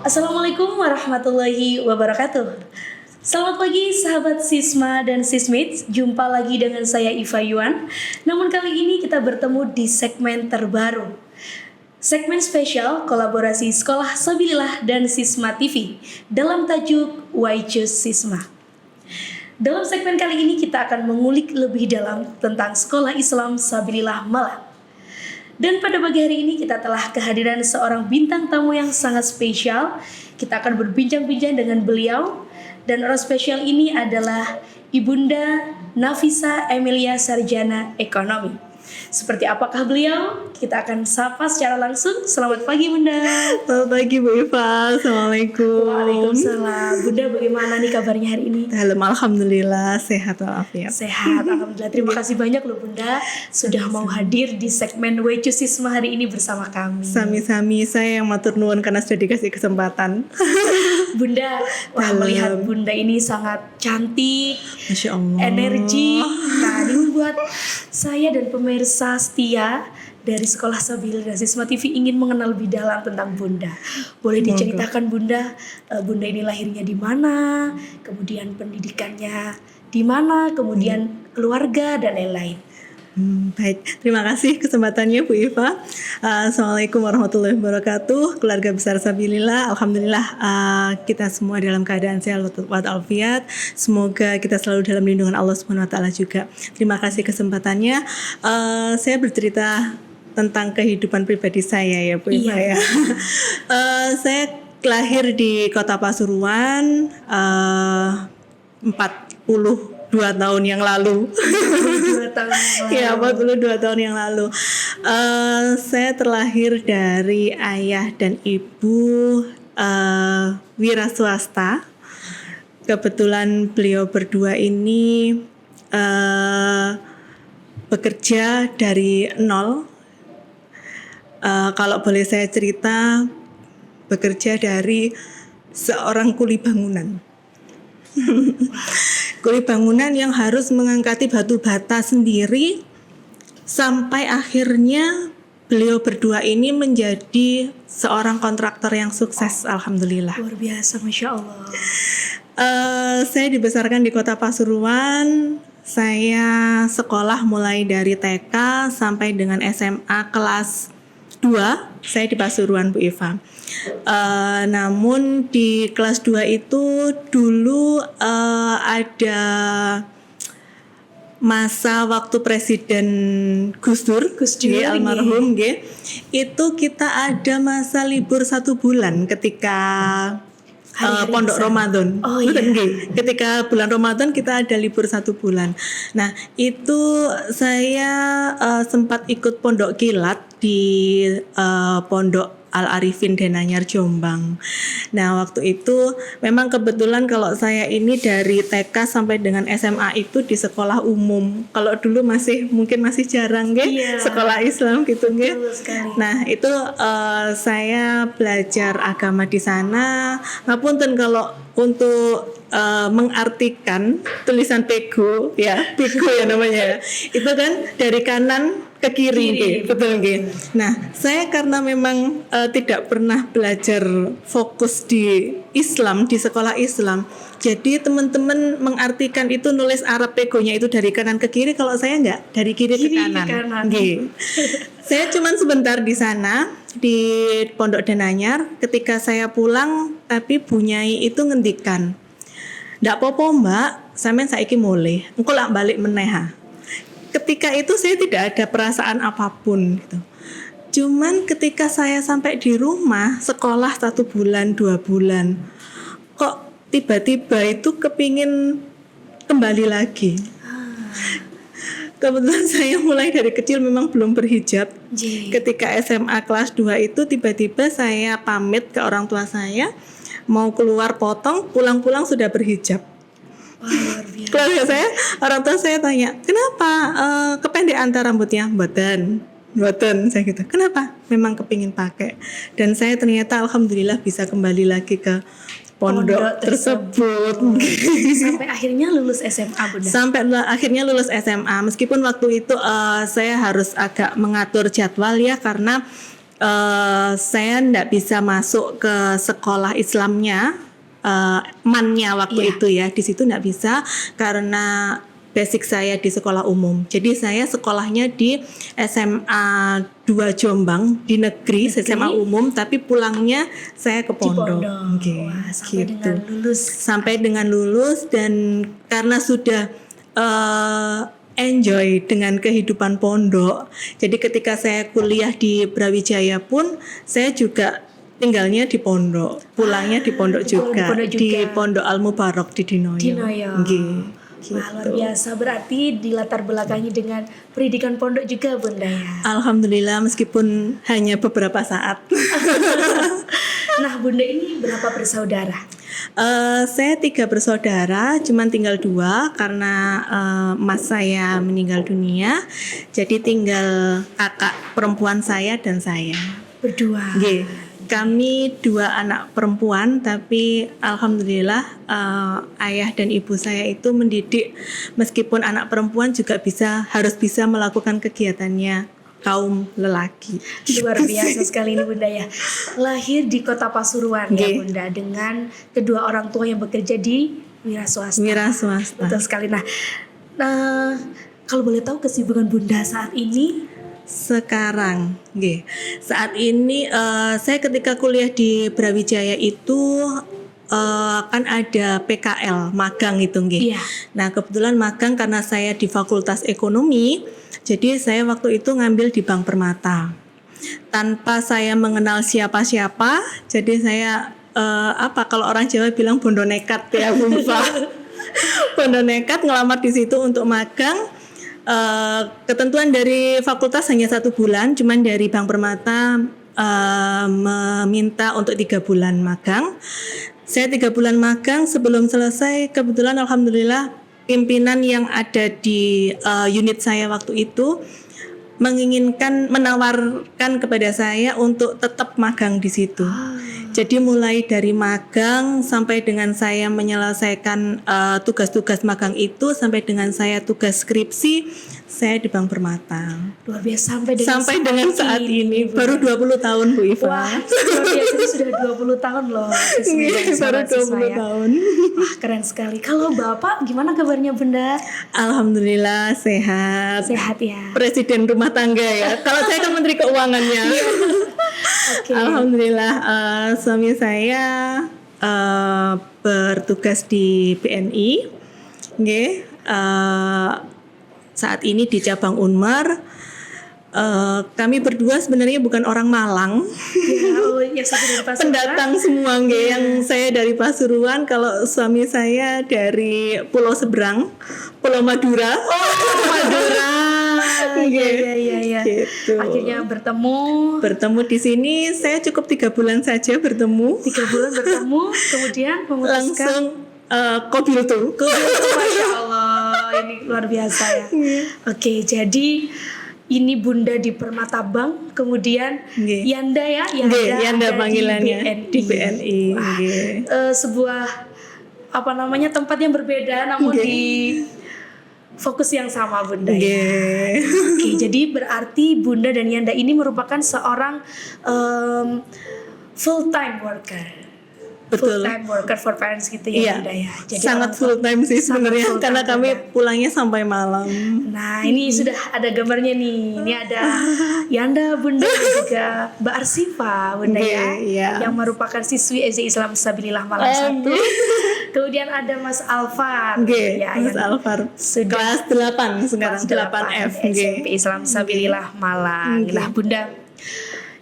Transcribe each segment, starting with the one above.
Assalamualaikum warahmatullahi wabarakatuh. Selamat pagi sahabat Sisma dan Sismates. Jumpa lagi dengan saya Iva Yuan. Namun kali ini kita bertemu di segmen terbaru, segmen spesial kolaborasi Sekolah Sabilillah dan Sisma TV dalam tajuk Why Choose Sisma. Dalam segmen kali ini kita akan mengulik lebih dalam tentang Sekolah Islam Sabilillah Malang. Dan pada pagi hari ini kita telah kehadiran seorang bintang tamu yang sangat spesial. Kita akan berbincang-bincang dengan beliau. Dan orang spesial ini adalah Ibunda Nafisa Emilia Sarjana Ekonomi. Seperti apakah beliau? Kita akan sapa secara langsung. Selamat pagi Bunda. Selamat pagi Bu Iva. Assalamualaikum. Waalaikumsalam. Bunda, bagaimana nih kabarnya hari ini? Alhamdulillah sehat walafiat. Sehat, alhamdulillah. Terima kasih banyak loh Bunda sudah mau hadir di segmen Why Choose Sisma hari ini bersama kami. Sami-sami, saya yang matur nuwun karena sudah dikasih kesempatan. Bunda, wah, melihat Bunda ini sangat cantik, Masya Allah, energi. Nah, ini membuat saya dan pemirsa setia dari Sekolah Sabilillah dan Sisma TV ingin mengenal lebih dalam tentang Bunda. Boleh diceritakan Bunda, Bunda ini lahirnya di mana, kemudian pendidikannya di mana, kemudian keluarga dan lain-lain. Baik, terima kasih kesempatannya Bu Iva. Assalamualaikum warahmatullahi wabarakatuh. Keluarga besar Sabilillah, alhamdulillah kita semua dalam keadaan sehat walafiat. Semoga kita selalu dalam lindungan Allah Subhanahu wa taala juga. Terima kasih kesempatannya. Saya bercerita tentang kehidupan pribadi saya ya Bu Iva ya. Saya lahir di Kota Pasuruan 42 tahun yang lalu. 42 tahun yang lalu. Ya, 42 tahun yang lalu. Saya terlahir dari ayah dan ibu wira swasta. Kebetulan beliau berdua ini bekerja dari nol. Kalau boleh saya cerita, bekerja dari seorang kuli bangunan. Kuli bangunan yang harus mengangkati batu bata sendiri sampai akhirnya beliau berdua ini menjadi seorang kontraktor yang sukses, alhamdulillah. Luar biasa, Masya Allah. Saya dibesarkan di Kota Pasuruan. Saya sekolah mulai dari TK sampai dengan SMA kelas 2. Saya di Pasuruan Bu Iva. Namun di kelas 2 itu dulu ada masa waktu Presiden Gus Dur almarhum nggih. Itu kita ada masa libur 1 bulan ketika pondok Ramadan. Oh iya. Ketika bulan Ramadan kita ada libur 1 bulan. Nah, itu saya sempat ikut pondok kilat di pondok Al-Arifin Denanyar Jombang. Nah, waktu itu memang kebetulan kalau saya ini dari TK sampai dengan SMA itu di sekolah umum. Kalau dulu mungkin masih jarang Iya. sekolah Islam gitu nggih. Betul sekali. Nah, itu saya belajar agama di sana. Ngapunten kalau untuk mengartikan tulisan pego ya, pego ya namanya. Itu kan dari kanan ke kiri. Betul nggih. Nah, saya karena memang tidak pernah belajar fokus di Islam, di sekolah Islam. Jadi teman-teman mengartikan itu nulis Arab pegonya itu dari kanan ke kiri, kalau saya enggak, dari kiri ke kanan. Nggih. Saya cuman sebentar di sana di Pondok Denanyar. Ketika saya pulang, tapi Bu Nyai itu ngendikan, "Ndak apa-apa Mbak, sampean saiki mulih, engko lak balik meneh ha." Ketika itu saya tidak ada perasaan apapun gitu. Cuman ketika saya sampai di rumah, sekolah 1 bulan, 2 bulan, kok tiba-tiba itu kepingin kembali lagi. Kebetulan saya mulai dari kecil memang belum berhijab. Ketika SMA kelas 2 itu tiba-tiba saya pamit ke orang tua saya, mau keluar potong, pulang-pulang sudah berhijab. Keluarga saya, orang tua saya tanya, kenapa kependekan rambutnya? Mboten, saya gitu. Kenapa? Memang kepingin pakai. Dan saya ternyata alhamdulillah bisa kembali lagi ke pondok tersebut. Sampai akhirnya lulus SMA Bunda. Sampai akhirnya lulus SMA. Meskipun waktu itu saya harus agak mengatur jadwal ya, karena saya ndak bisa masuk ke sekolah Islamnya, mannya waktu itu ya, di situ ndak bisa karena basic saya di sekolah umum. Jadi saya sekolahnya di SMA 2 Jombang di negeri, SMA umum, tapi pulangnya saya ke pondok. Wah, sampai Gitu. dengan lulus. Sampai dengan lulus, dan karena sudah enjoy dengan kehidupan pondok. Jadi ketika saya kuliah di Brawijaya pun saya juga tinggalnya di pondok, pulangnya di pondok juga, di Pondok Al Mubarok di Dinoyo. Nggih. Wah, luar biasa, berarti di latar belakangi dengan pendidikan pondok juga Bunda ya. Alhamdulillah, meskipun hanya beberapa saat. Nah, Bunda ini berapa bersaudara? Saya 3 bersaudara, cuman tinggal 2 karena mas saya meninggal dunia. Jadi tinggal kakak perempuan saya dan saya. Berdua. Nggih. Kami 2 anak perempuan, tapi alhamdulillah ayah dan ibu saya itu mendidik, meskipun anak perempuan juga harus bisa melakukan kegiatannya kaum lelaki. Luar biasa sekali ini Bunda ya. Lahir di Kota Pasuruan ya Bunda, dengan kedua orang tua yang bekerja di wira swasta. Wira swasta. Betul sekali. Nah, kalau boleh tahu kesibukan Bunda saat ini? Sekarang, saat ini saya ketika kuliah di Brawijaya itu kan ada PKL magang itu, Iya. Nah kebetulan magang karena saya di Fakultas Ekonomi, jadi saya waktu itu ngambil di Bank Permata. Tanpa saya mengenal siapa-siapa, jadi saya kalau orang Jawa bilang bondo nekat ya, bondo nekat ngelamar di situ untuk magang. Ketentuan dari fakultas hanya 1 bulan, cuman dari Bank Permata meminta untuk 3 bulan magang. Saya 3 bulan magang, sebelum selesai kebetulan alhamdulillah pimpinan yang ada di unit saya waktu itu menawarkan kepada saya untuk tetap magang di situ. Jadi mulai dari magang sampai dengan saya menyelesaikan tugas-tugas magang itu, sampai dengan saya tugas skripsi, saya di Bank Permata. Luar biasa, sampai dengan saat ini baru 20 tahun Bu Iva. Wah, luar biasa, ini sudah 20 tahun loh. Baru 20 tahun. Wah, keren sekali. Kalau Bapak gimana kabarnya Bunda? Alhamdulillah sehat. Sehat ya. Presiden rumah tangga ya. Kalau saya kan Menteri Keuangannya. Alhamdulillah, suami saya bertugas di BNI. Saat ini di cabang Unmar. Kami berdua sebenarnya bukan orang Malang. Pendatang semua, yang saya dari Pasuruan. Kalau suami saya dari Pulau Seberang, Pulau Madura. Madura. Iya. Gitu. Akhirnya bertemu di sini. Saya cukup 3 bulan saja bertemu. 3 bulan bertemu, kemudian memutuskan langsung kobil tuh. Masya Allah, ini luar biasa ya. Oke, jadi ini Bunda di Permata Bank, kemudian Yanda ya, Yanda panggilannya di BNI. Sebuah tempat yang berbeda, namun di fokus yang sama Bunda ya. Oke, jadi berarti Bunda dan Yanda ini merupakan seorang full time worker. Betul. Full time worker for parents gitu ya Bunda ya. Jadi sangat full time sih sebenarnya, karena kami pulangnya sampai malam. Nah, ini sudah ada gambarnya nih. Ini ada Yanda Bunda dan juga Mbak Arsifa Bunda yang merupakan siswi SD Islam Sabilillah Malang 1. Kemudian ada Mas Alfar, Mas Alfar kelas 8 sekarang, 8F SMP Islam Sabilillah Malang. Nah Bunda,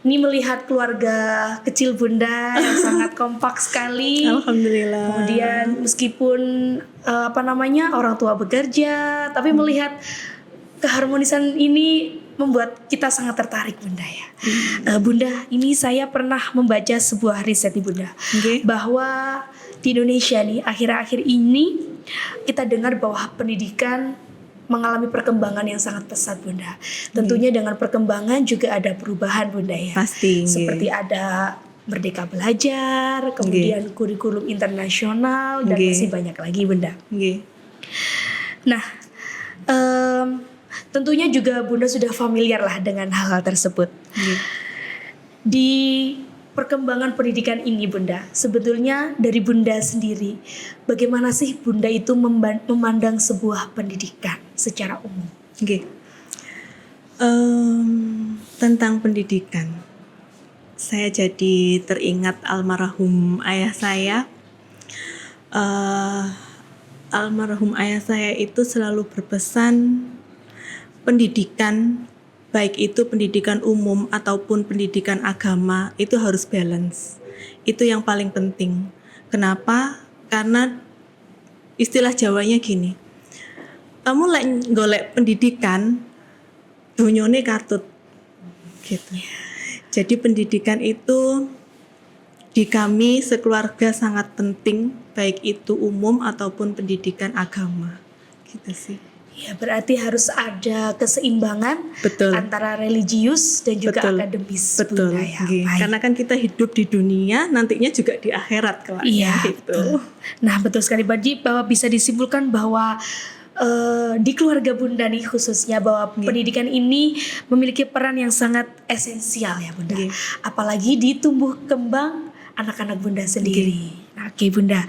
ini melihat keluarga kecil Bunda yang sangat kompak sekali. Alhamdulillah. Kemudian meskipun orang tua bekerja, tapi melihat keharmonisan ini membuat kita sangat tertarik Bunda ya. Bunda, ini saya pernah membaca sebuah riset nih Bunda, bahwa di Indonesia nih akhir-akhir ini kita dengar bahwa pendidikan mengalami perkembangan yang sangat pesat Bunda. Tentunya dengan perkembangan juga ada perubahan Bunda ya. Pasti. Seperti ada Merdeka Belajar, kemudian kurikulum internasional, dan masih banyak lagi Bunda. Nah, tentunya juga Bunda sudah familiar lah dengan hal-hal tersebut. Di perkembangan pendidikan ini Bunda, sebetulnya dari Bunda sendiri, bagaimana sih Bunda itu memandang sebuah pendidikan secara umum? Oke. Tentang pendidikan, saya jadi teringat almarhum ayah saya. Almarhum ayah saya itu selalu berpesan pendidikan, baik itu pendidikan umum ataupun pendidikan agama, itu harus balance. Itu yang paling penting. Kenapa? Karena istilah Jawanya gini, kamu lek golek pendidikan, donyone katut gitu. Jadi pendidikan itu di kami sekeluarga sangat penting, baik itu umum ataupun pendidikan agama, gitu sih. Ya, berarti harus ada keseimbangan Betul. antara religius dan juga Betul. akademis. Betul. Bunda, ya. Nggih. Baik. Karena kan kita hidup di dunia, nantinya juga di akhirat kelak. Iya, gitu. betul. Nah, betul sekali Badi, bahwa bisa disimpulkan bahwa di keluarga Bunda nih khususnya bahwa pendidikan ini memiliki peran yang sangat esensial ya Bunda. Iya. Apalagi di tumbuh kembang anak-anak Bunda sendiri. Nah, oke Bunda,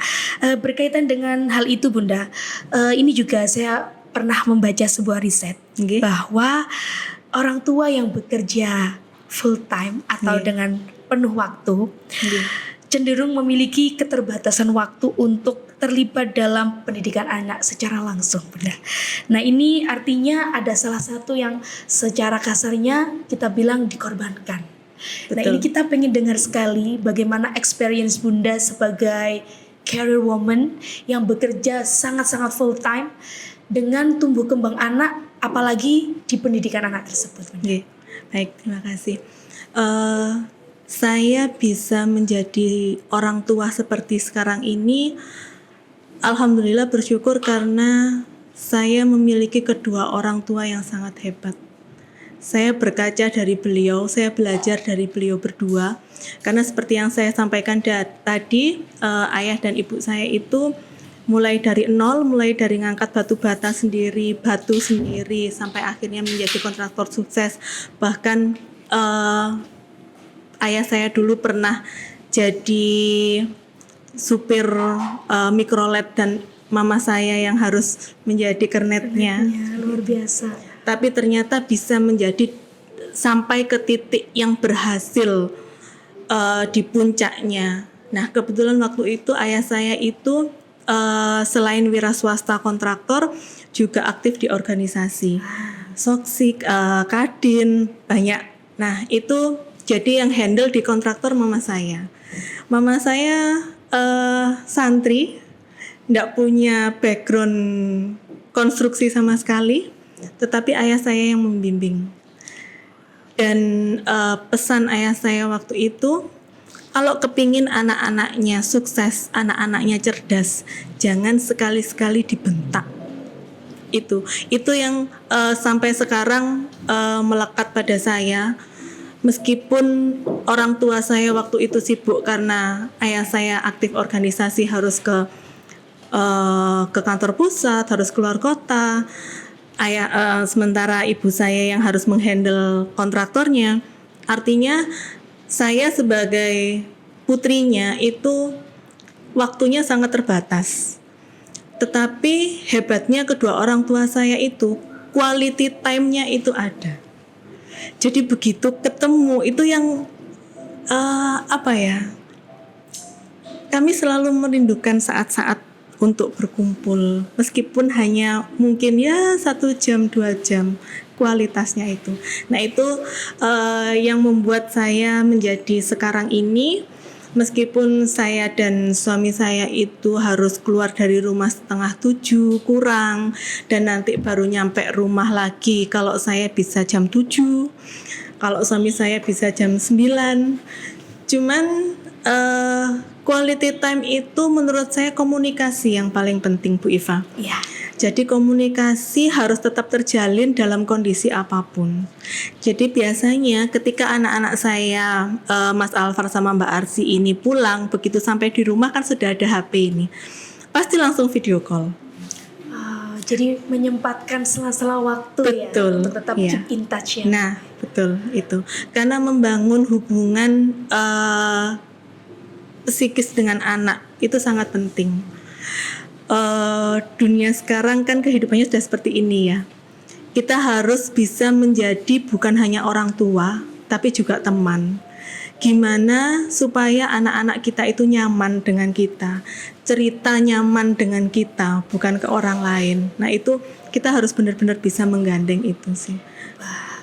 berkaitan dengan hal itu Bunda, ini juga saya pernah membaca sebuah riset Nggih. bahwa orang tua yang bekerja full time atau Nggih. dengan penuh waktu Nggih. cenderung memiliki keterbatasan waktu untuk terlibat dalam pendidikan anak secara langsung, Bunda. Nah, ini artinya ada salah satu yang secara kasarnya kita bilang dikorbankan. Nah, Betul. ini kita pengen dengar sekali bagaimana experience Bunda sebagai career woman yang bekerja sangat-sangat full time dengan tumbuh kembang anak, apalagi di pendidikan anak tersebut, Bunda. Nggih. Baik, terima kasih. Saya bisa menjadi orang tua seperti sekarang ini, alhamdulillah bersyukur karena saya memiliki kedua orang tua yang sangat hebat. Saya berkaca dari beliau, saya belajar dari beliau berdua. Karena seperti yang saya sampaikan tadi, ayah dan ibu saya itu mulai dari nol, mulai dari ngangkat batu bata sendiri, batu sendiri, sampai akhirnya menjadi kontraktor sukses. Bahkan ayah saya dulu pernah jadi supir mikrolet dan mama saya yang harus menjadi kernetnya. Ya, luar biasa. Tapi ternyata bisa menjadi sampai ke titik yang berhasil di puncaknya. Nah, kebetulan waktu itu ayah saya itu selain wira swasta kontraktor juga aktif di organisasi Soksik, Kadin, banyak. Nah, itu jadi yang handle di kontraktor mama saya. Mama saya santri, tidak punya background konstruksi sama sekali, tetapi ayah saya yang membimbing. Dan pesan ayah saya waktu itu, kalau kepingin anak-anaknya sukses, anak-anaknya cerdas, jangan sekali-sekali dibentak. Itu yang sampai sekarang melekat pada saya. Meskipun orang tua saya waktu itu sibuk karena ayah saya aktif organisasi, harus ke kantor pusat, harus keluar kota. Sementara ibu saya yang harus menghandle kontraktornya. Artinya saya sebagai putrinya itu waktunya sangat terbatas. Tetapi hebatnya kedua orang tua saya itu quality time-nya itu ada. Jadi begitu ketemu itu yang kami selalu merindukan saat-saat untuk berkumpul, meskipun hanya mungkin ya 1 jam 2 jam kualitasnya itu. Nah itu yang membuat saya menjadi sekarang ini, meskipun saya dan suami saya itu harus keluar dari rumah 6:30 kurang, dan nanti baru nyampe rumah lagi kalau saya bisa jam 7, kalau suami saya bisa jam 9. Cuman quality time itu menurut saya komunikasi yang paling penting, Bu Iva. Iya. Jadi komunikasi harus tetap terjalin dalam kondisi apapun. Jadi biasanya ketika anak-anak saya, Mas Alvar sama Mbak Arsi ini pulang, begitu sampai di rumah kan sudah ada HP ini, pasti langsung video call. Jadi menyempatkan sela-sela waktu Betul, ya untuk tetap iya. keep in touch ya. Nah, betul itu. Karena membangun hubungan psikis dengan anak itu sangat penting. Dunia sekarang kan kehidupannya sudah seperti ini ya. Kita harus bisa menjadi bukan hanya orang tua, tapi juga teman. Gimana supaya anak-anak kita itu nyaman dengan kita, cerita nyaman dengan kita, bukan ke orang lain. Nah itu kita harus benar-benar bisa menggandeng itu sih.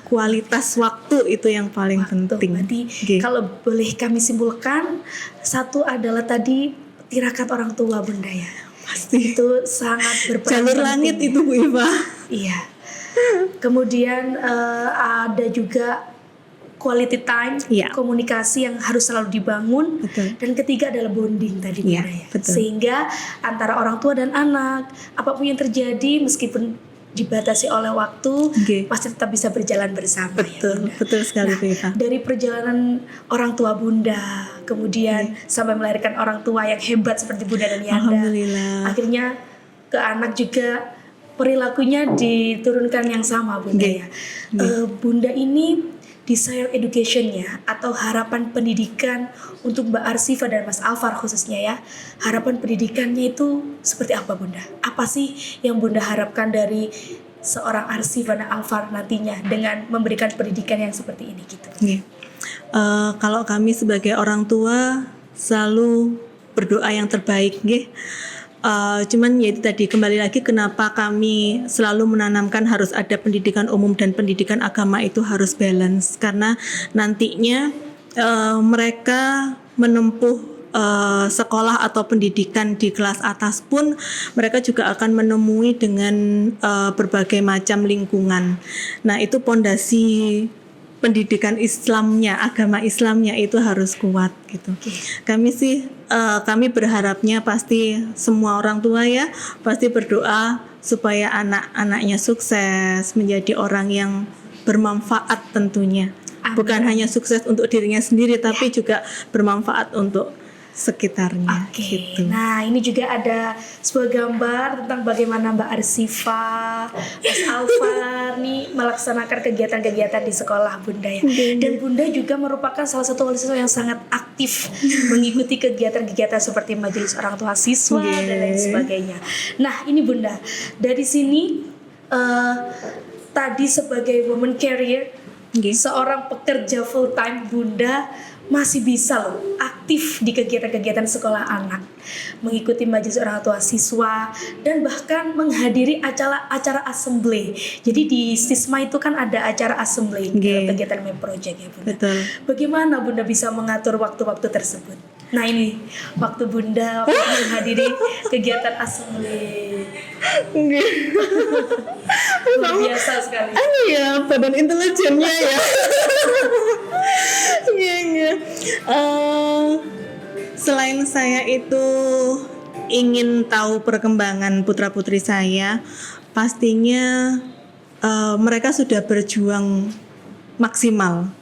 Kualitas waktu itu yang paling penting. Berarti Oke. kalau boleh kami simpulkan, satu adalah tadi tirakat orang tua Bunda ya. Pasti. Itu sangat berperan Jalur penting langit ya. itu Bu Iva. Iya. Kemudian ada juga quality time, Iya. komunikasi yang harus selalu dibangun. Betul. Dan ketiga adalah bonding tadi Iya, Bunda ya. betul. Sehingga antara orang tua dan anak, apapun yang terjadi meskipun dibatasi oleh waktu, Oke. pasti tetap bisa berjalan bersama ya Betul, Bunda. betul sekali Bu Iva. Dari perjalanan orang tua Bunda, kemudian sampai melahirkan orang tua yang hebat seperti Bunda dan Yanda. Alhamdulillah. Akhirnya ke anak juga perilakunya diturunkan yang sama Bunda Nggih. ya. Bunda ini desire education-nya atau harapan pendidikan untuk Mbak Arsifa dan Mas Alfar khususnya ya. Harapan pendidikannya itu seperti apa Bunda? Apa sih yang Bunda harapkan dari seorang Arsifa dan Alfar nantinya dengan memberikan pendidikan yang seperti ini gitu? Nggih. Kalau kami sebagai orang tua selalu berdoa yang terbaik, nggih. Cuman ya itu tadi kembali lagi kenapa kami selalu menanamkan harus ada pendidikan umum dan pendidikan agama itu harus balance karena nantinya mereka menempuh sekolah atau pendidikan di kelas atas pun mereka juga akan menemui dengan berbagai macam lingkungan. Nah itu pondasi pendidikan Islamnya, agama Islamnya itu harus kuat gitu. Kami berharapnya pasti semua orang tua ya pasti berdoa supaya anak-anaknya sukses, menjadi orang yang bermanfaat tentunya. Amin. Bukan hanya sukses untuk dirinya sendiri tapi juga bermanfaat untuk sekitarnya. Oke, Gitu. nah ini juga ada sebuah gambar tentang bagaimana Mbak Arsifa, Mas Alfar nih melaksanakan kegiatan-kegiatan di sekolah Bunda ya. Dan Bunda juga merupakan salah satu wali siswa yang sangat aktif mengikuti kegiatan-kegiatan seperti majelis orang tua siswa dan lain sebagainya. Nah ini Bunda, dari sini tadi sebagai woman carrier, Nggih. seorang pekerja full time Bunda masih bisa loh aktif di kegiatan-kegiatan sekolah anak, mengikuti majelis orang tua siswa dan bahkan menghadiri acara assembly. Jadi di Sisma itu kan ada acara assembly dalam kegiatan Mem Project ya Bunda. Betul. Bagaimana Bunda bisa mengatur waktu-waktu tersebut? Nah ini waktu Bunda menghadiri kegiatan assembly. Luar biasa sekali. Ya badan intelijennya ya. Iya. Selain saya itu ingin tahu perkembangan putra-putri saya, pastinya mereka sudah berjuang maksimal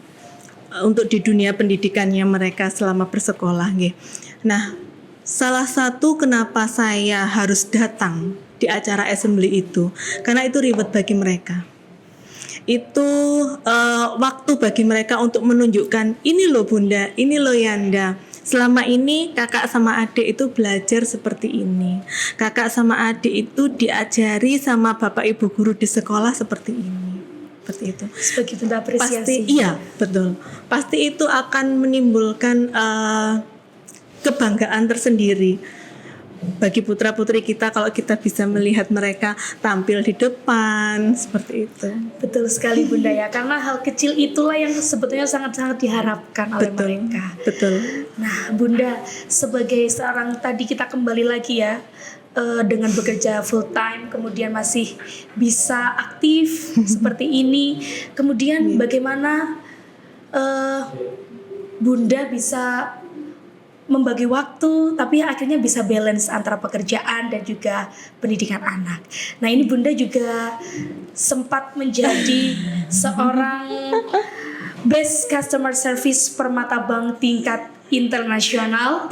untuk di dunia pendidikannya mereka selama bersekolah. Nah, salah satu kenapa saya harus datang di acara assembly itu, karena itu ribet bagi mereka. Itu waktu bagi mereka untuk menunjukkan ini loh Bunda, ini loh Yanda. Selama ini kakak sama adik itu belajar seperti ini. Kakak sama adik itu diajari sama bapak ibu guru di sekolah seperti ini. Seperti itu. Sebagai bentuk apresiasi. Pasti iya, betul. Pasti itu akan menimbulkan kebanggaan tersendiri bagi putra-putri kita kalau kita bisa melihat mereka tampil di depan seperti itu. Betul sekali Bunda ya, karena hal kecil itulah yang sebetulnya sangat-sangat diharapkan oleh mereka. Betul. Nah Bunda, sebagai seorang tadi kita kembali lagi ya, dengan bekerja full time kemudian masih bisa aktif seperti ini, kemudian bagaimana Bunda bisa membagi waktu tapi akhirnya bisa balance antara pekerjaan dan juga pendidikan anak. Nah ini Bunda juga sempat menjadi seorang Best Customer Service Permata Bank tingkat internasional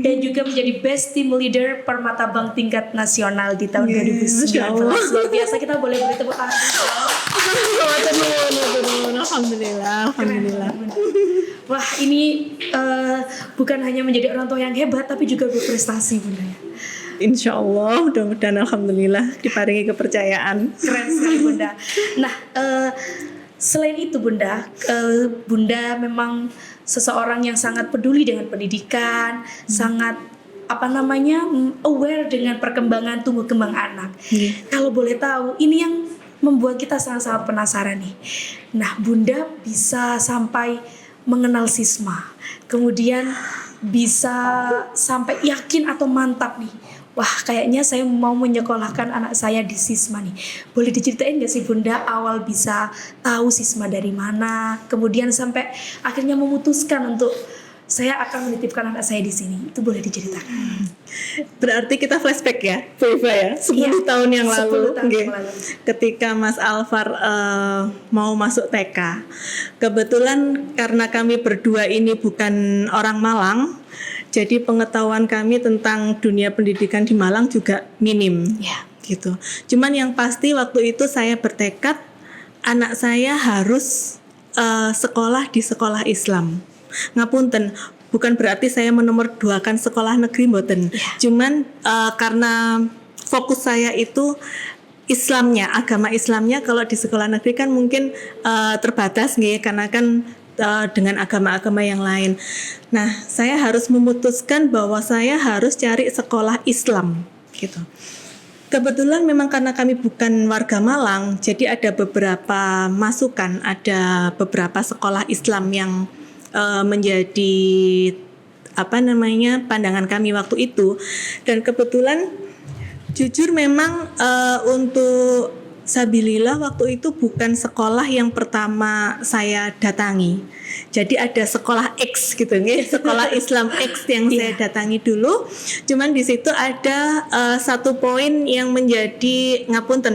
dan juga menjadi Best Team Leader Permata Bank tingkat nasional di tahun 2019. Masya Allah. Luar biasa, kita boleh beri tepuk tangan. Alhamdulillah. Wah, ini bukan hanya menjadi orang tua yang hebat, tapi juga berprestasi, Bunda. Insya Allah, mudah-mudahan alhamdulillah diparingi kepercayaan. Keren sekali, Bunda. Nah, selain itu, Bunda, Bunda memang seseorang yang sangat peduli dengan pendidikan, sangat aware dengan perkembangan tumbuh kembang anak. Kalau boleh tahu, ini yang membuat kita sangat-sangat penasaran nih. Nah, Bunda bisa sampai mengenal Sisma, kemudian bisa sampai yakin atau mantap nih, wah kayaknya saya mau menyekolahkan anak saya di Sisma nih. Boleh diceritain gak sih Bunda awal bisa tahu Sisma dari mana, kemudian sampai akhirnya memutuskan untuk saya akan menitipkan anak saya di sini, itu boleh diceritakan. Berarti kita flashback ya, Bu Iva ya, 10 Iya, tahun yang 10 lalu, tahun yang lalu. Ketika Mas Alvar mau masuk TK. Kebetulan karena kami berdua ini bukan orang Malang, jadi pengetahuan kami tentang dunia pendidikan di Malang juga minim, gitu. Cuman yang pasti waktu itu saya bertekad anak saya harus sekolah di sekolah Islam. Ngapunten, bukan berarti saya menomorduakan sekolah negeri mboten. Cuman karena fokus saya itu Islamnya, agama Islamnya. Kalau di sekolah negeri kan mungkin terbatas nggih, karena kan dengan agama-agama yang lain. Nah, saya harus memutuskan bahwa saya harus cari sekolah Islam gitu. Kebetulan memang karena kami bukan warga Malang, jadi ada beberapa masukan, ada beberapa sekolah Islam yang menjadi pandangan kami waktu itu. Dan kebetulan jujur memang untuk Sabilillah waktu itu bukan sekolah yang pertama saya datangi. Jadi ada sekolah X gitu nih, sekolah Islam X yang saya datangi dulu. Cuman di situ ada satu poin yang menjadi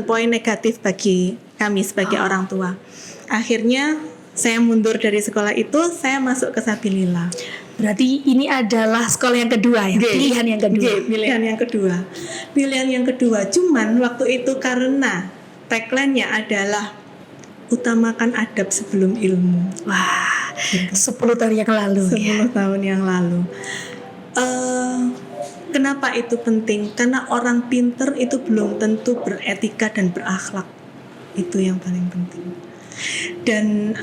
poin negatif bagi kami sebagai orang tua. Akhirnya saya mundur dari sekolah itu, saya masuk ke Sabilillah. Berarti ini adalah sekolah yang kedua ya? Pilihan yang kedua. Pilihan yang kedua. Cuman waktu itu karena tagline-nya adalah utamakan adab sebelum ilmu. Wah, 10 tahun yang lalu. 10 tahun yang lalu. Kenapa itu penting? Karena orang pinter itu belum tentu beretika dan berakhlak. Itu yang paling penting. Dan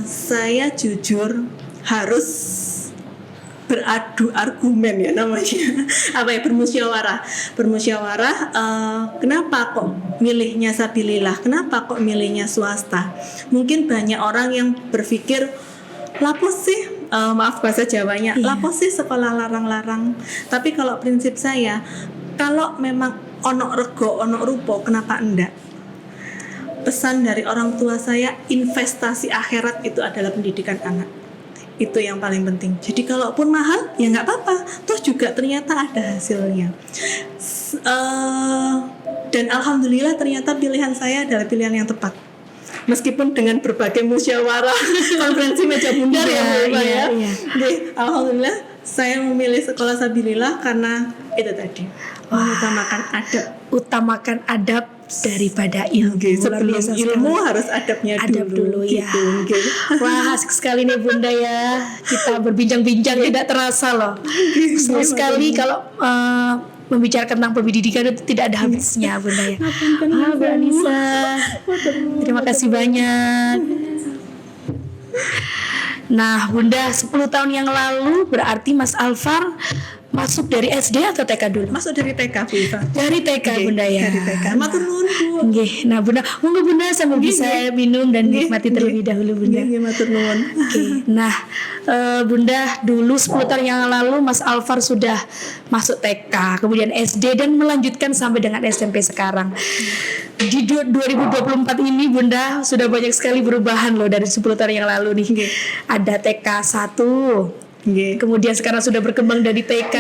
saya jujur harus beradu argumen ya namanya, bermusyawarah. Kenapa kok milihnya Sabilillah? Kenapa kok milihnya swasta? Mungkin banyak orang yang berpikir lapo sih, maaf bahasa Jawanya, lapo sih sekolah larang-larang. Tapi kalau prinsip saya, kalau memang ono rego ono rupo, kenapa enggak? Pesan dari orang tua saya, investasi akhirat itu adalah pendidikan anak. Itu yang paling penting. Jadi kalaupun mahal ya nggak apa-apa, toh juga ternyata ada hasilnya. Dan alhamdulillah ternyata pilihan saya adalah pilihan yang tepat. Meskipun dengan berbagai musyawarah, konferensi meja bundar ya. Alhamdulillah saya memilih sekolah Sabilillah karena itu tadi, utamakan adab daripada ilmu. Sebelum ilmu harus adabnya dulu ya. Gitu. Wah, asik sekali nih Bunda ya. Kita berbincang-bincang tidak terasa loh. Senang sekali kalau membicarakan tentang pendidikan itu tidak ada habisnya Bunda ya. Bu Anissa, terima kasih banyak. Nah Bunda, 10 tahun yang lalu berarti Mas Alvar masuk dari SD atau TK dulu? Masuk dari TK, Bu Iva. Dari TK, Bunda ya. Dari TK. Matur nuwun, Bu. Nggih. Nah, Bunda, monggo Bunda sambil bisa minum dan nikmati terlebih dahulu, Bunda. Nggih, matur nuwun. Nah, Bunda, dulu 10 tahun yang lalu Mas Alvar sudah masuk TK, kemudian SD dan melanjutkan sampai dengan SMP sekarang. Di 2024 ini Bunda sudah banyak sekali perubahan loh dari 10 tahun yang lalu nih. Ada TK 1. Kemudian sekarang sudah berkembang dari TK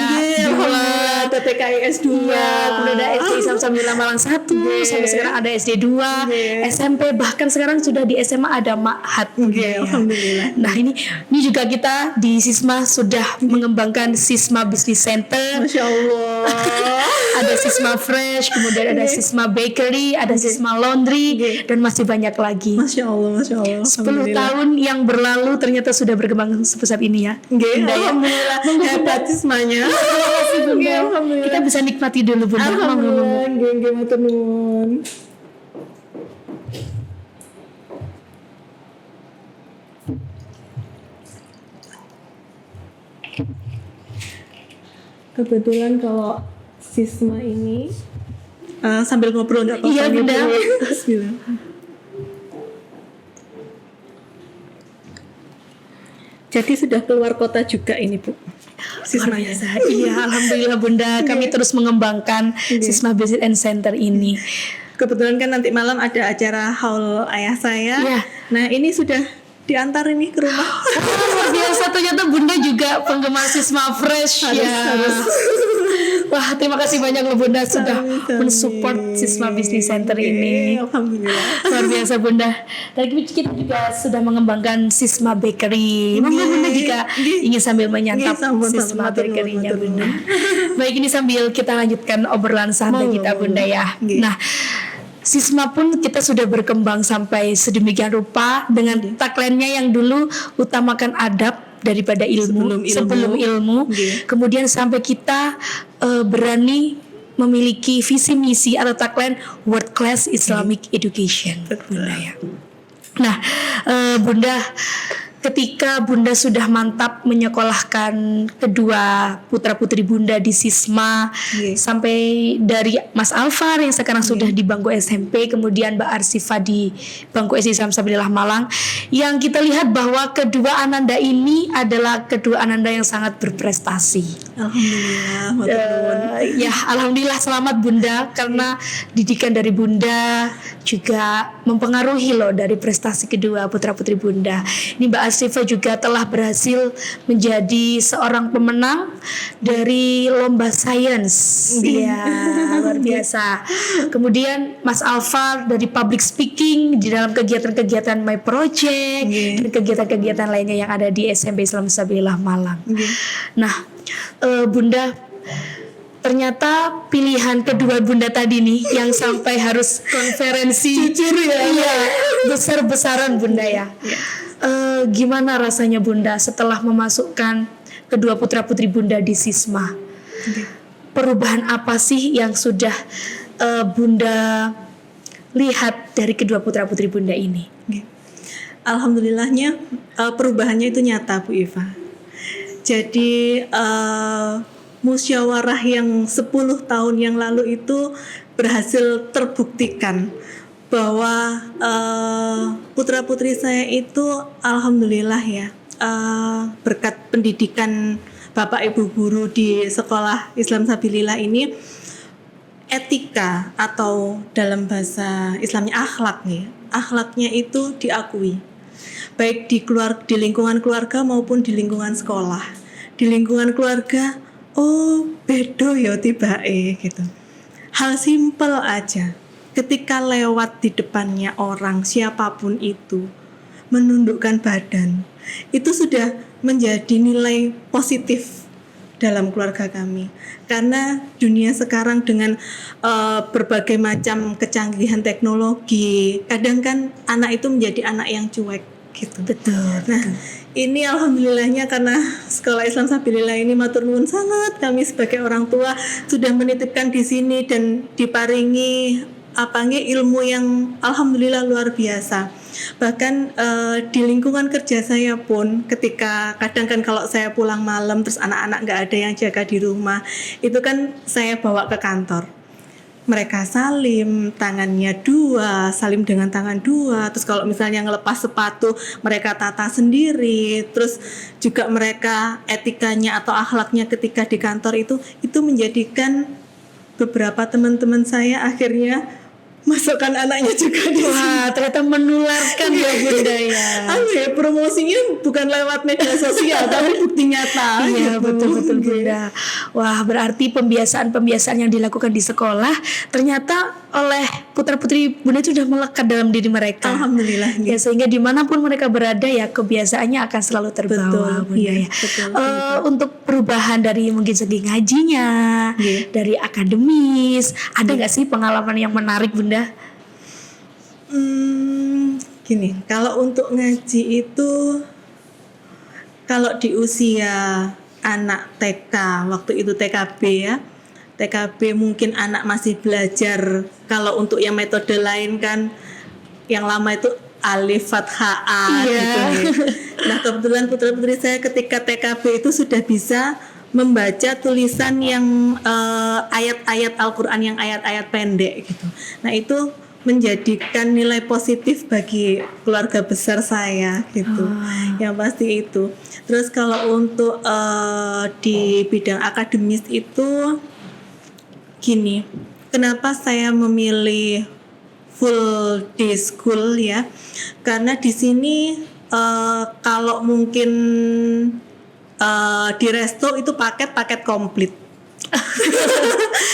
2, ada TKI S2, kemudian ada SD Islam Sabilillah Malang 1, sampai sekarang ada SD 2, SMP, bahkan sekarang sudah di SMA ada Ma'had. Alhamdulillah. Nah, ini juga kita di Sisma sudah mengembangkan Sisma Business Center. Masya Allah. Ada Sisma Fresh, kemudian ada Sisma Bakery, ada Sisma Laundry, dan masih banyak lagi. Masya Allah, Masya Allah. 10 tahun yang berlalu ternyata sudah berkembang sebesar ini ya. Alhamdulillah. Hebat Sismanya. Alhamdulillah. Kita bisa nikmati dulu Bunda. Alhamdulillah. Nggih, matur nuwun. Kebetulan kalau Sisma ini sambil ngobrol nggak apa-apa. Iya, Bunda. Bismillah. Jadi sudah keluar kota juga ini Bu. Luar biasa. Iya, alhamdulillah Bunda, kami terus mengembangkan Sisma Business and Center ini. Kebetulan kan nanti malam ada acara haul ayah saya. Iya. Nah, ini sudah diantar ini ke rumah. Luar biasa, ternyata Bunda juga penggemar Sisma Fresh ya. Wah, terima kasih banyak loh Bunda sudah mensupport Sisma Business Center ini. Alhamdulillah. Luar biasa Bunda. Dan kita juga sudah mengembangkan Sisma Bakery. Monggo Bunda jika ingin sambil menyantap Sisma Bakery-nya Bunda. Baik, ini sambil kita lanjutkan obrolan santai kita Bunda ya. Nah, Sisma pun kita sudah berkembang sampai sedemikian rupa dengan tagline-nya yang dulu utamakan adab daripada ilmu, sebelum ilmu. Kemudian sampai kita berani memiliki visi misi atau tagline World Class Islamic Education Bunda ya. Nah, Bunda, ketika Bunda sudah mantap menyekolahkan kedua putra-putri Bunda di Sisma, sampai dari Mas Alfar yang sekarang sudah di bangku SMP, kemudian Mbak Arsifa di bangku SD Islam Sabilillah Malang, yang kita lihat bahwa kedua ananda ini adalah kedua ananda yang sangat berprestasi. Alhamdulillah. Ya, alhamdulillah selamat Bunda, karena didikan dari Bunda juga mempengaruhi loh dari prestasi kedua putra-putri Bunda. Ini Mbak Arsifa juga telah berhasil menjadi seorang pemenang dari lomba sains. Iya, luar biasa. Kemudian Mas Alfar dari public speaking di dalam kegiatan-kegiatan My Project dan kegiatan-kegiatan lainnya yang ada di SMP Islam Sabilillah Malang. Nah, Bunda, ternyata pilihan kedua Bunda tadi nih yang sampai harus konferensi jujur ya, iya, besar-besaran Bunda ya. Gimana rasanya Bunda setelah memasukkan kedua putra-putri Bunda di Sisma? Perubahan apa sih yang sudah Bunda lihat dari kedua putra-putri Bunda ini? Alhamdulillahnya perubahannya itu nyata Bu Iva. Jadi musyawarah yang 10 tahun yang lalu itu berhasil terbuktikan bahwa putra-putri saya itu alhamdulillah ya, berkat pendidikan Bapak Ibu guru di sekolah Islam Sabilillah ini, etika atau dalam bahasa Islamnya akhlaknya itu diakui, baik di lingkungan keluarga maupun di lingkungan sekolah. Di lingkungan keluarga, oh bedo ya tibae gitu. Hal simpel aja, ketika lewat di depannya orang siapapun itu, menundukkan badan, itu sudah menjadi nilai positif dalam keluarga kami. Karena dunia sekarang dengan berbagai macam kecanggihan teknologi, kadang kan anak itu menjadi anak yang cuek gitu. Betul. Nah, ini alhamdulillahnya karena sekolah Islam Sabilillah ini matur nuwun sangat, kami sebagai orang tua sudah menitipkan di sini dan diparingi ilmu yang alhamdulillah luar biasa. Bahkan di lingkungan kerja saya pun, ketika kadang kan kalau saya pulang malam terus anak-anak nggak ada yang jaga di rumah, itu kan saya bawa ke kantor. Mereka salim, tangannya dua, salim dengan tangan dua. Terus kalau misalnya ngelepas sepatu, mereka tata sendiri. Terus juga mereka etikanya atau akhlaknya ketika di kantor itu menjadikan beberapa teman-teman saya akhirnya masukkan anaknya juga di sini. Wah, ternyata menularkan ya Bunda ya. Promosinya bukan lewat media sosial tapi bukti nyata. Iya, gitu. betul-betul Bunda. Wah, berarti pembiasaan-pembiasaan yang dilakukan di sekolah ternyata oleh putra-putri Bunda itu sudah melekat dalam diri mereka. Alhamdulillah. Ya, sehingga dimanapun mereka berada ya kebiasaannya akan selalu terbawa. Betul, Bunda iya, ya. betul. Untuk perubahan dari mungkin segi ngajinya, Iya. dari akademis, ada nggak sih pengalaman yang menarik Bunda? Gini, kalau untuk ngaji itu, kalau di usia anak TK, waktu itu TKB ya, TKB mungkin anak masih belajar. Kalau untuk yang metode lain kan, yang lama itu alif, fathah, a Iya. gitu ya. Nah kebetulan putra-putri saya ketika TKB itu sudah bisa membaca tulisan yang ayat-ayat Al-Quran, yang ayat-ayat pendek gitu. Nah itu menjadikan nilai positif bagi keluarga besar saya gitu. Yang pasti itu. Terus kalau untuk di bidang akademis itu gini, kenapa saya memilih full day school ya? Karena di sini kalau mungkin di resto itu paket komplit.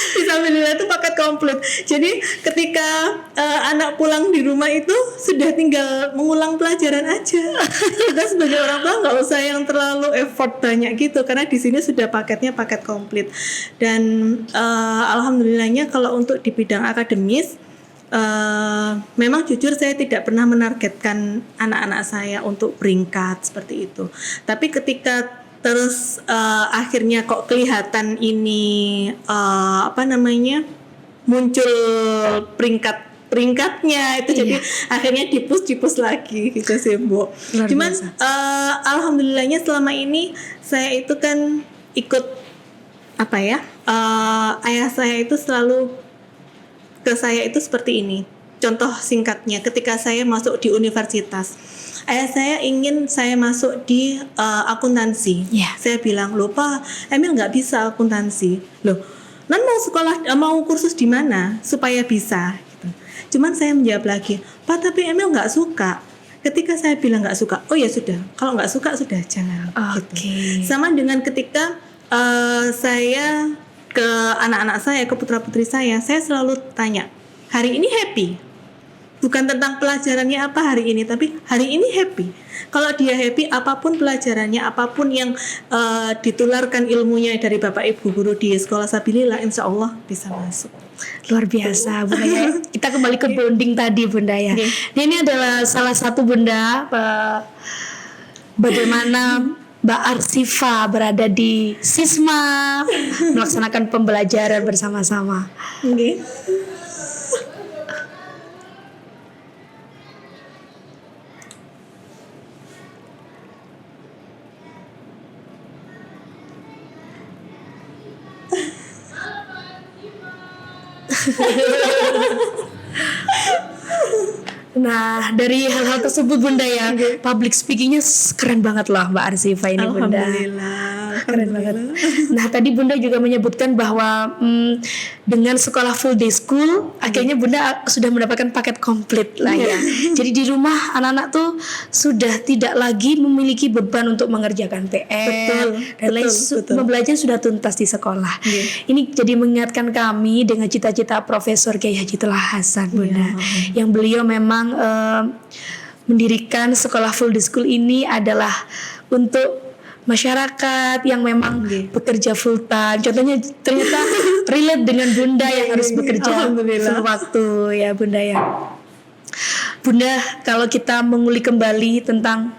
Fisabilillah itu paket komplit. Jadi ketika anak pulang di rumah itu sudah tinggal mengulang pelajaran aja. Kita sebagai orang tua nggak usah yang terlalu effort banyak gitu, karena di sini sudah paketnya paket komplit. Dan alhamdulillahnya kalau untuk di bidang akademis, memang jujur saya tidak pernah menargetkan anak-anak saya untuk peringkat seperti itu. Tapi ketika terus akhirnya kok kelihatan ini muncul peringkatnya itu, jadi akhirnya dipus lagi gitu sih Bu. Cuman alhamdulillahnya selama ini saya itu kan ikut ayah saya itu selalu ke saya itu seperti ini. Contoh singkatnya, ketika saya masuk di universitas, ayah saya ingin saya masuk di akuntansi. Saya bilang, loh Pak, Emil nggak bisa akuntansi. Loh, Nan mau sekolah, mau kursus di mana supaya bisa? Gitu. Cuman saya menjawab lagi, Pak tapi Emil nggak suka. Ketika saya bilang nggak suka, oh ya sudah, kalau nggak suka sudah jangan. Gitu. Sama dengan ketika saya ke anak-anak saya, ke putra-putri saya selalu tanya, hari ini happy? Bukan tentang pelajarannya apa hari ini, tapi hari ini happy. Kalau dia happy, apapun pelajarannya, apapun yang ditularkan ilmunya dari Bapak Ibu guru di sekolah Sabilillah, insya Allah bisa masuk. Luar biasa Bunda ya. Kita kembali ke bonding tadi Bunda ya. Nah, ini adalah salah satu Bunda bagaimana Mbak Arsifa berada di Sisma melaksanakan pembelajaran bersama-sama. Nah, dari hal-hal tersebut Bunda ya, public speakingnya keren banget lah Mbak Arsifa ini Bunda. Keren banget. Nah, tadi Bunda juga menyebutkan bahwa dengan sekolah full day school, akhirnya Bunda sudah mendapatkan paket komplit lah ya. Jadi di rumah anak-anak tuh sudah tidak lagi memiliki beban untuk mengerjakan PR dan lain pembelajaran sudah tuntas di sekolah. Ini jadi mengingatkan kami dengan cita-cita Profesor Kiai Haji Thalah Hasan Bunda, yang beliau memang mendirikan sekolah full day school ini adalah untuk masyarakat yang memang bekerja full time. Contohnya ternyata relate dengan Bunda yang harus bekerja full waktu ya Bunda ya. Bunda, kalau kita mengulik kembali tentang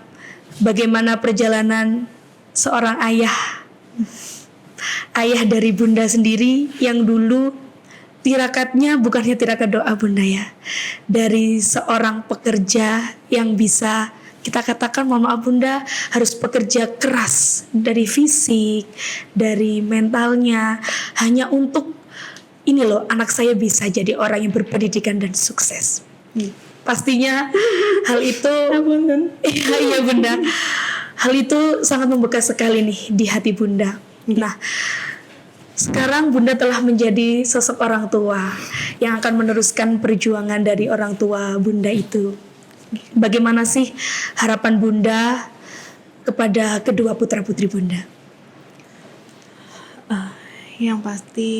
bagaimana perjalanan seorang ayah dari Bunda sendiri yang dulu tirakatnya bukannya tirakat doa Bunda ya, dari seorang pekerja yang bisa kita katakan, mohon maaf Bunda, harus bekerja keras dari fisik, dari mentalnya, hanya untuk ini loh, anak saya bisa jadi orang yang berpendidikan dan sukses. Pastinya hal itu iya Bunda, hal itu sangat membekas sekali nih di hati Bunda. Nah, Sekarang Bunda telah menjadi sosok orang tua yang akan meneruskan perjuangan dari orang tua Bunda itu. Bagaimana sih harapan Bunda kepada kedua putra-putri Bunda? Yang pasti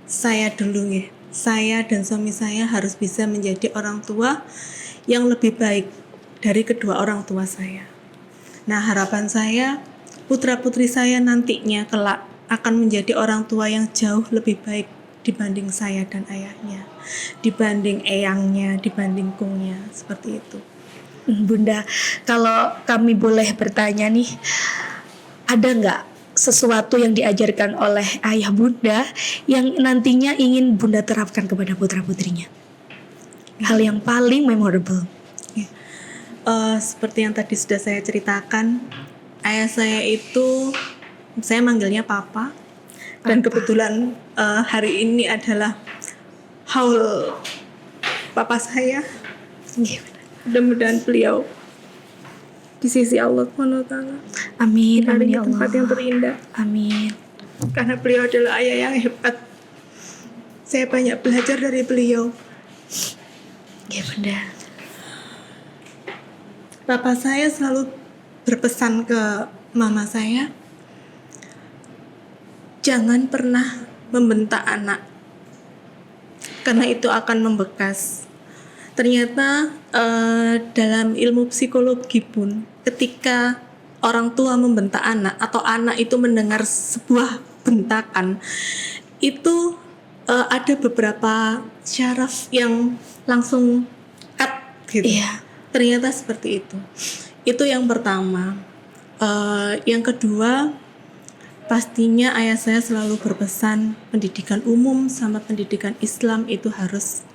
saya dulu ya. Saya dan suami saya harus bisa menjadi orang tua yang lebih baik dari kedua orang tua saya. Nah, harapan saya putra-putri saya nantinya kelak akan menjadi orang tua yang jauh lebih baik dibanding saya dan ayahnya, dibanding eyangnya, dibanding kungnya, seperti itu. Bunda, kalau kami boleh bertanya nih, ada nggak sesuatu yang diajarkan oleh ayah Bunda yang nantinya ingin Bunda terapkan kepada putra-putrinya? Hal yang paling memorable. Seperti yang tadi sudah saya ceritakan, ayah saya itu, saya manggilnya Papa. Dan kebetulan hari ini adalah haul Papa saya. Mudah-mudahan beliau di sisi Allah SWT. Amin, amin Di ya tempat yang Allah. terindah. Amin. Karena beliau adalah ayah yang hebat. Saya banyak belajar dari beliau. Ya Bunda. Papa saya selalu berpesan ke mama saya, jangan pernah membentak anak, karena itu akan membekas. Ternyata dalam ilmu psikologi pun, ketika orang tua membentak anak atau anak itu mendengar sebuah bentakan, itu ada beberapa syaraf yang langsung cut gitu. Iya. Ternyata seperti itu. Itu yang pertama. Yang kedua, pastinya ayah saya selalu berpesan pendidikan umum sama pendidikan Islam itu harus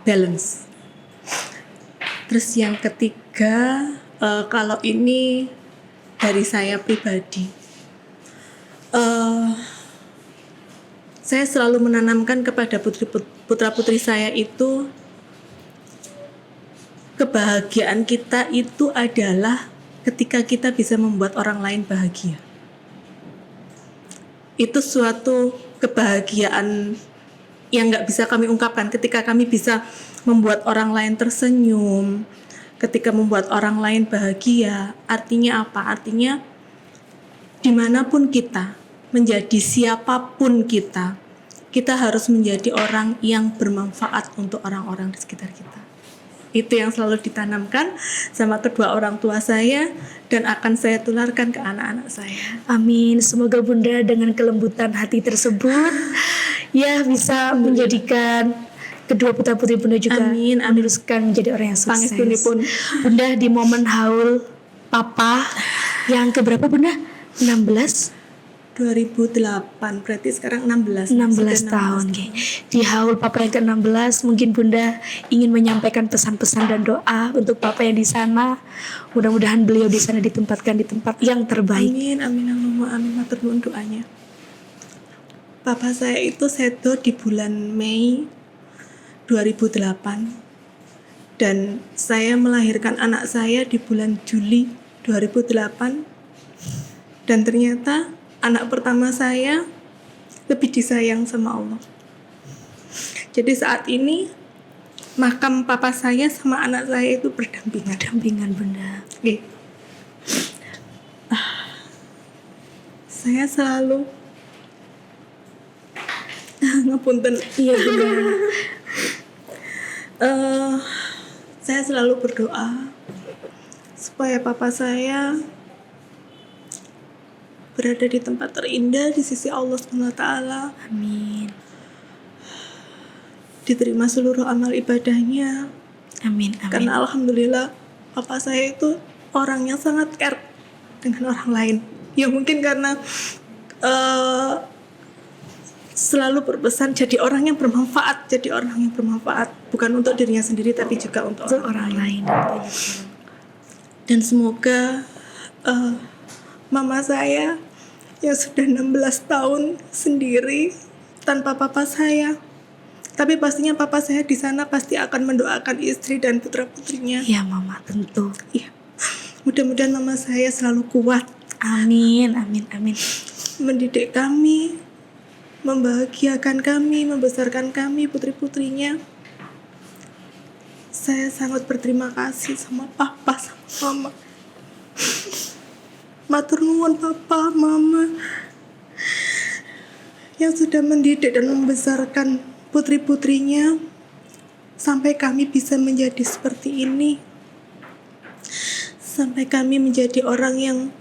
balance. Terus yang ketiga, kalau ini dari saya pribadi, saya selalu menanamkan kepada putra-putri saya itu, kebahagiaan kita itu adalah ketika kita bisa membuat orang lain bahagia. Itu suatu kebahagiaan yang gak bisa kami ungkapkan ketika kami bisa membuat orang lain tersenyum, ketika membuat orang lain bahagia. Artinya apa? Artinya dimanapun kita, menjadi siapapun kita harus menjadi orang yang bermanfaat untuk orang-orang di sekitar kita. Itu yang selalu ditanamkan sama kedua orang tua saya dan akan saya tularkan ke anak-anak saya. Amin. Semoga Bunda dengan kelembutan hati tersebut ya bisa menjadikan kedua putra-putri Bunda juga meneruskan menjadi orang yang sukses. Pangestunipun. Bunda di momen haul Papa yang keberapa Bunda? 16? 2008, berarti sekarang 16 tahun. Okay. Di haul Papa yang ke-16, mungkin Bunda ingin menyampaikan pesan-pesan dan doa untuk Papa yang di sana. Mudah-mudahan beliau di sana ditempatkan di tempat yang terbaik. Amin, amin, Allahumma amin. Matur nuwun doanya. Papa saya itu sedo di bulan Mei 2008 dan saya melahirkan anak saya di bulan Juli 2008 dan ternyata anak pertama saya lebih disayang sama Allah. Jadi saat ini makam papa saya sama anak saya itu berdampingan. Dampingan Bunda. Oke. Saya selalu ngapunten. Iya Bunda. Saya selalu berdoa supaya papa saya berada di tempat terindah di sisi Allah SWT. Amin. Diterima seluruh amal ibadahnya. Amin. Karena alhamdulillah papa saya itu orang yang sangat care dengan orang lain. Ya mungkin karena selalu berpesan jadi orang yang bermanfaat, bukan untuk dirinya sendiri tapi juga untuk orang lain. Dan semoga mama saya yang sudah 16 tahun sendiri tanpa papa saya, tapi pastinya papa saya di sana pasti akan mendoakan istri dan putra-putrinya. Ya Mama, tentu. Iya. Mudah-mudahan mama saya selalu kuat. Amin, amin, amin. Mendidik kami membahagiakan kami, membesarkan kami, putri-putrinya. Saya sangat berterima kasih sama papa, sama mama. Matur nuwun papa, mama yang sudah mendidik dan membesarkan putri-putrinya sampai kami bisa menjadi seperti ini. Sampai kami menjadi orang yang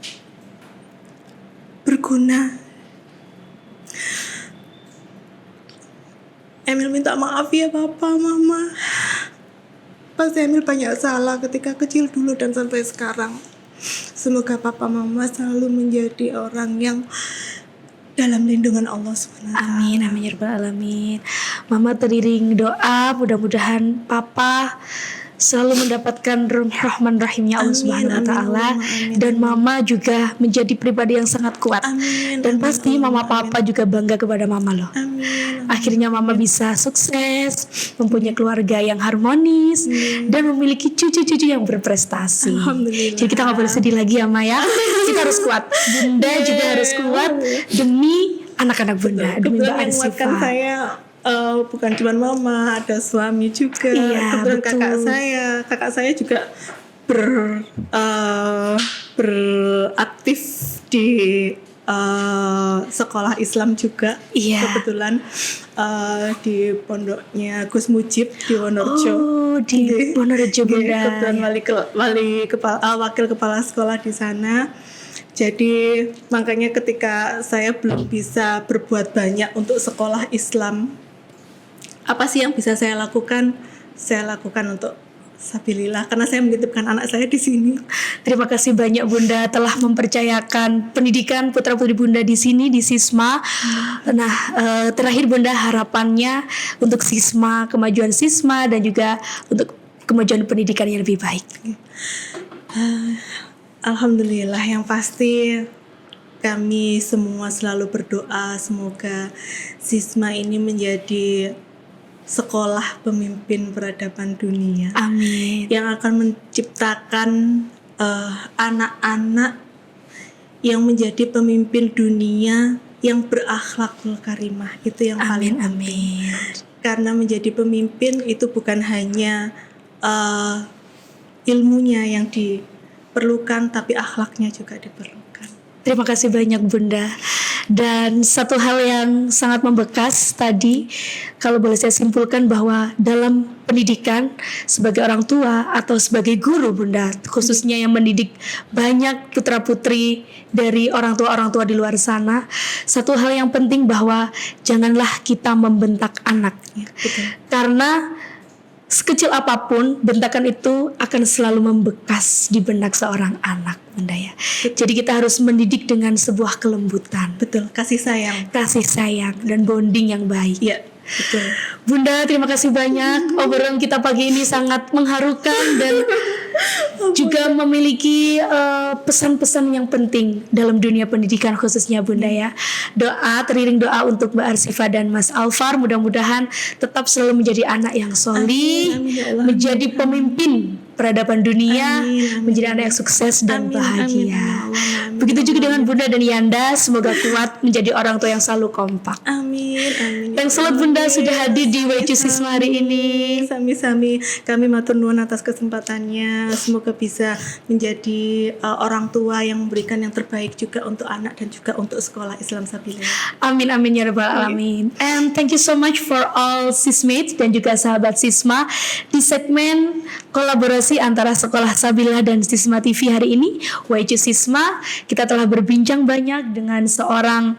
berguna. Emil minta maaf ya papa, mama. Pasti Emil banyak salah ketika kecil dulu dan sampai sekarang. Semoga papa mama selalu menjadi orang yang dalam lindungan Allah SWT. Amin, amin ya rabbal alamin. Mama teriring doa, mudah-mudahan papa selalu mendapatkan rahman rahimnya Allah Subhanahu wa taala, dan mama juga menjadi pribadi yang sangat kuat. Amin, dan amin, pasti amin, mama papa juga bangga kepada mama loh. Amin. Akhirnya mama bisa sukses, mempunyai keluarga yang harmonis, dan memiliki cucu-cucu yang berprestasi. Alhamdulillah. Jadi kita nggak boleh sedih lagi ya Ma ya. Kita harus kuat. Bunda juga harus kuat demi anak-anak bunda, demi Mbak Kebetulan yang menguatkan Arsifa. saya bukan cuma mama, ada suami juga. Iya, Kebetulan betul. kakak saya juga beraktif di sekolah Islam juga. Iya. Kebetulan di pondoknya Gus Mujib di Wonorejo. Oh, di Wonorejo Bunda. Kebetulan wakil kepala sekolah di sana. Jadi makanya ketika saya belum bisa berbuat banyak untuk sekolah Islam, apa sih yang bisa saya lakukan? Saya lakukan untuk sabilillah karena saya menitipkan anak saya di sini. Terima kasih banyak Bunda telah mempercayakan pendidikan putra-putri Bunda di sini di Sisma. Nah, terakhir Bunda harapannya untuk Sisma, kemajuan Sisma dan juga untuk kemajuan pendidikan yang lebih baik. Alhamdulillah, yang pasti kami semua selalu berdoa semoga Sisma ini menjadi sekolah pemimpin peradaban dunia. Amin. Yang akan menciptakan anak-anak yang menjadi pemimpin dunia yang berakhlakul karimah. Itu yang paling penting. Karena menjadi pemimpin itu bukan hanya ilmunya yang diperlukan, tapi akhlaknya juga diperlukan. Terima kasih banyak Bunda. Dan satu hal yang sangat membekas tadi, kalau boleh saya simpulkan bahwa dalam pendidikan sebagai orang tua atau sebagai guru Bunda, khususnya yang mendidik banyak putra-putri dari orang tua di luar sana, satu hal yang penting bahwa janganlah kita membentak anak. Betul. Karena sekecil apapun bentakan itu akan selalu membekas di benak seorang anak Bunda ya. Jadi kita harus mendidik dengan sebuah kelembutan. Betul, kasih sayang Dan bonding yang baik. Ya, betul. Bunda terima kasih banyak. Obrolan kita pagi ini sangat mengharukan dan juga memiliki pesan-pesan yang penting dalam dunia pendidikan khususnya Bunda ya. Teriring doa untuk Mbak Arsifa dan Mas Alfar, mudah-mudahan tetap selalu menjadi anak yang solih, Amin, ya Allah. menjadi pemimpin peradaban dunia, Amin. menjadi anak yang sukses dan Amin, bahagia. amin, ya Allah, amin. Begitu juga dengan Bunda dan Yanda, semoga kuat menjadi orang tua yang selalu kompak. Amin. Yang salat Bunda sudah hadir di WC Sisma hari ini. Sami-sami kami matur nuwun atas kesempatannya. Semoga bisa menjadi orang tua yang memberikan yang terbaik juga untuk anak dan juga untuk sekolah Islam Sabila. Amin amin ya rabbal alamin. And thank you so much for all Sismates dan juga sahabat Sisma di segmen kolaborasi antara Sekolah Sabila dan Sisma TV hari ini. WC Sisma, kita telah berbincang banyak dengan seorang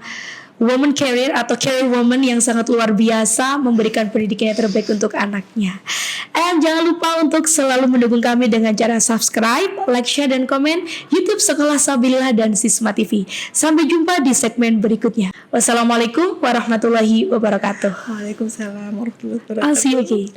woman career atau career woman yang sangat luar biasa memberikan pendidikan yang terbaik untuk anaknya. And jangan lupa untuk selalu mendukung kami dengan cara subscribe, like, share, dan komen YouTube Sekolah Sabila dan Sisma TV. Sampai jumpa di segmen berikutnya. Wassalamualaikum warahmatullahi wabarakatuh. Waalaikumsalam warahmatullahi wabarakatuh. I'll see you again.